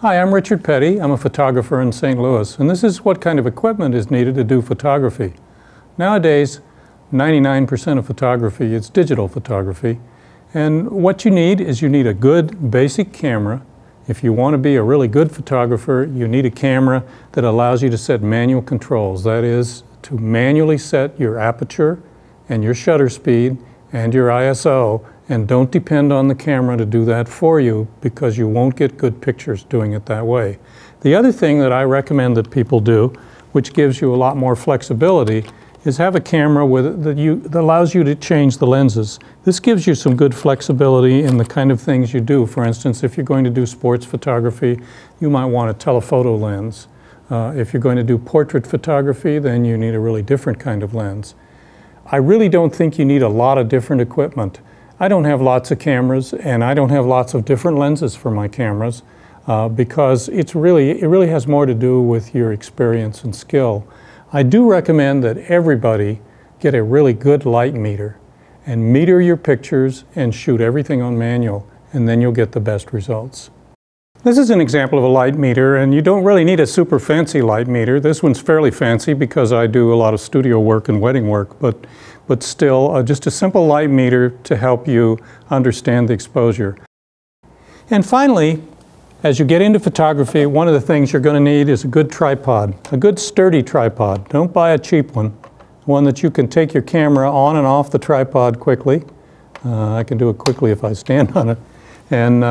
Hi, I'm Richard Petty. I'm a photographer in St. Louis, and this is what kind of equipment is needed to do photography. Nowadays, 99% of photography is digital photography, and what you need is you need a good basic camera. If you want to be a really good photographer, you need a camera that allows you to set manual controls. That is, to manually set your aperture and your shutter speed and your ISO, and don't depend on the camera to do that for you, because you won't get good pictures doing it that way. The other thing that I recommend that people do, which gives you a lot more flexibility, is have a camera that allows you to change the lenses. This gives you some good flexibility in the kind of things you do. For instance, if you're going to do sports photography, you might want a telephoto lens. If you're going to do portrait photography, then you need a really different kind of lens. I really don't think you need a lot of different equipment. I don't have lots of cameras, and I don't have lots of different lenses for my cameras because it really has more to do with your experience and skill. I do recommend that everybody get a really good light meter and meter your pictures and shoot everything on manual, and then you'll get the best results. This is an example of a light meter, and you don't really need a super fancy light meter. This one's fairly fancy because I do a lot of studio work and wedding work, but still just a simple light meter to help you understand the exposure. And finally, as you get into photography, one of the things you're going to need is a good tripod, a good sturdy tripod. Don't buy a cheap one that you can take your camera on and off the tripod quickly. I can do it quickly if I stand on it. And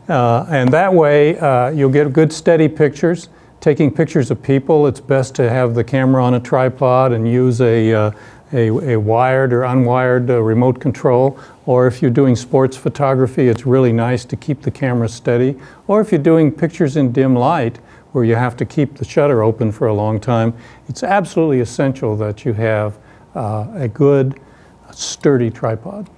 that way you'll get good steady pictures. Taking pictures of people, it's best to have the camera on a tripod and use a wired or unwired remote control. Or if you're doing sports photography, it's really nice to keep the camera steady. Or if you're doing pictures in dim light, where you have to keep the shutter open for a long time, it's absolutely essential that you have a good, sturdy tripod.